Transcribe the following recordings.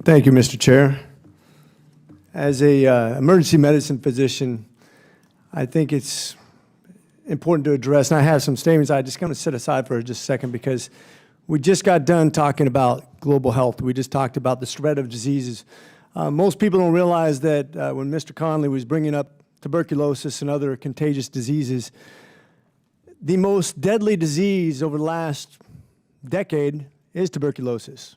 Thank you, Mr. Chair. As a emergency medicine physician, I think it's important to address, and I have some statements I just going to set aside for just a second because we just got done talking about global health. We just talked about the spread of diseases. Most people don't realize that when Mr. Conley was bringing up tuberculosis and other contagious diseases, the most deadly disease over the last decade is tuberculosis.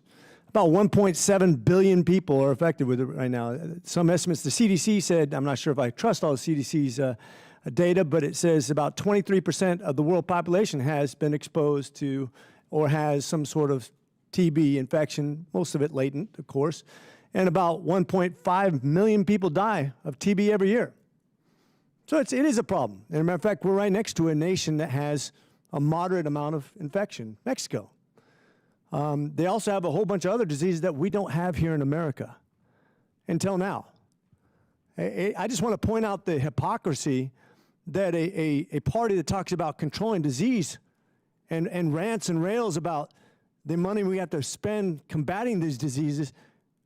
About 1.7 billion people are affected with it right now. Some estimates, the CDC said, I'm not sure if I trust all the CDC's data, but it says about 23% of the world population has been exposed to or has some sort of TB infection, most of it latent, of course, and about 1.5 million people die of TB every year. So it is a problem. And as a matter of fact, we're right next to a nation that has a moderate amount of infection, Mexico. They also have a whole bunch of other diseases that we don't have here in America until now. I just want to point out the hypocrisy that a party that talks about controlling disease and rants and rails about the money we have to spend combating these diseases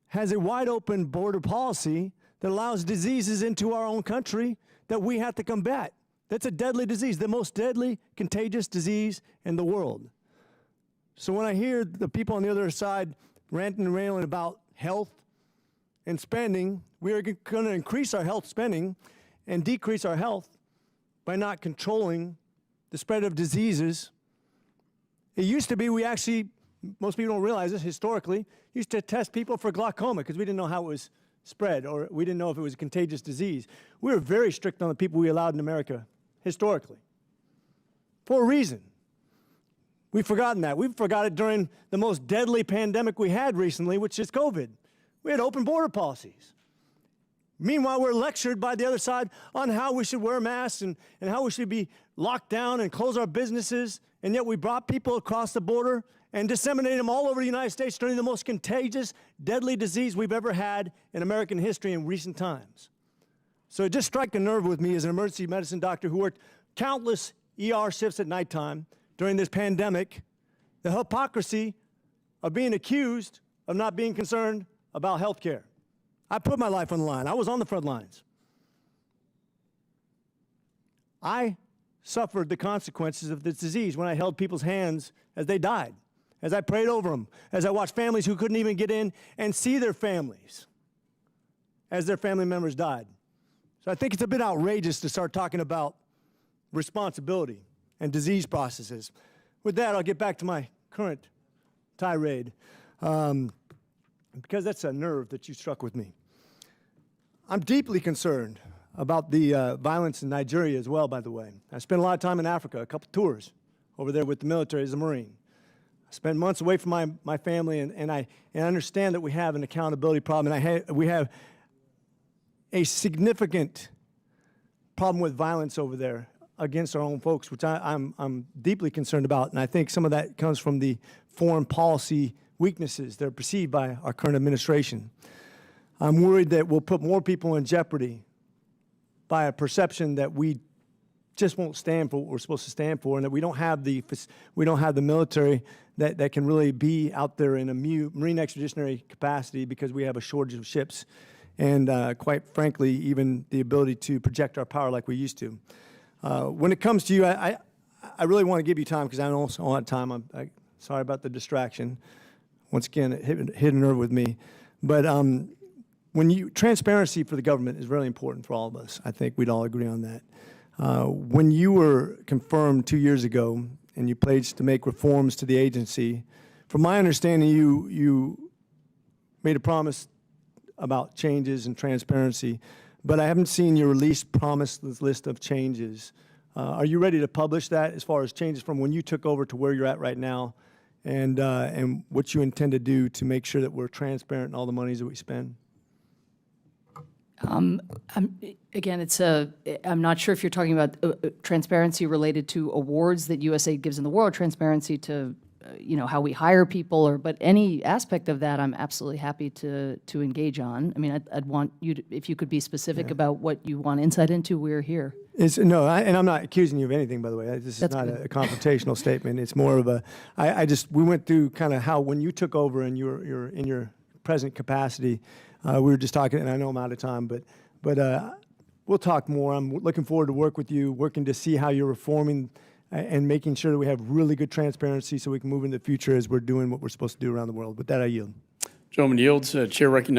has a wide open border policy that allows diseases into our own country that we have to combat. That's a deadly disease, the most deadly contagious disease in the world. So when I hear the people on the other side ranting and railing about health and spending, we are going to increase our health spending and decrease our health by not controlling the spread of diseases. It used to be most people don't realize this, historically, used to test people for glaucoma because we didn't know how it was spread or we didn't know if it was a contagious disease. We were very strict on the people we allowed in America historically for a reason. We've forgotten that. We've forgot it during the most deadly pandemic we had recently, which is COVID. We had open border policies. Meanwhile, we're lectured by the other side on how we should wear masks and how we should be locked down and close our businesses, and yet we brought people across the border and disseminated them all over the United States during the most contagious, deadly disease we've ever had in American history in recent times. So it just struck a nerve with me as an emergency medicine doctor who worked countless ER shifts at nighttime during this pandemic, the hypocrisy of being accused of not being concerned about health care. I put my life on the line. I was on the front lines. I suffered the consequences of this disease when I held people's hands as they died, as I prayed over them, as I watched families who couldn't even get in and see their families as their family members died. So I think it's a bit outrageous to start talking about responsibility and disease processes. With that, I'll get back to my current tirade, because that's a nerve that you struck with me. I'm deeply concerned about the violence in Nigeria as well, by the way. I spent a lot of time in Africa, a couple tours over there with the military as a Marine. I spent months away from my family, and I understand that we have an accountability problem, and we have a significant problem with violence over there against our own folks, which I'm deeply concerned about, and I think some of that comes from the foreign policy weaknesses that are perceived by our current administration. I'm worried that we'll put more people in jeopardy by a perception that we just won't stand for what we're supposed to stand for, and that we don't have the military that can really be out there in a Marine expeditionary capacity because we have a shortage of ships and, quite frankly, even the ability to project our power like we used to. When it comes to you, I really want to give you time because I don't have a lot of time. I'm sorry about the distraction. Once again, it hit a nerve with me. But transparency for the government is really important for all of us. I think we'd all agree on that. When you were confirmed 2 years ago and you pledged to make reforms to the agency, from my understanding, you made a promise about changes and transparency, but I haven't seen your promised list of changes. Are you ready to publish that as far as changes from when you took over to where you're at right now, and what you intend to do to make sure that we're transparent in all the monies that we spend? Again, I'm not sure if you're talking about transparency related to awards that USAID gives in the world, transparency to how we hire people, but any aspect of that, I'm absolutely happy to engage on. I mean, I'd want you to, if you could be specific about what you want insight into, we're here. No, and I'm not accusing you of anything, by the way. This is not a confrontational statement. It's more of we went through kind of how when you took over and you're in your present capacity. We were just talking, and I know I'm out of time, but we'll talk more. I'm looking forward to work with you, working to see how you're reforming and making sure that we have really good transparency so we can move into the future as we're doing what we're supposed to do around the world. With that, I yield. Gentleman yields. Chair recognizes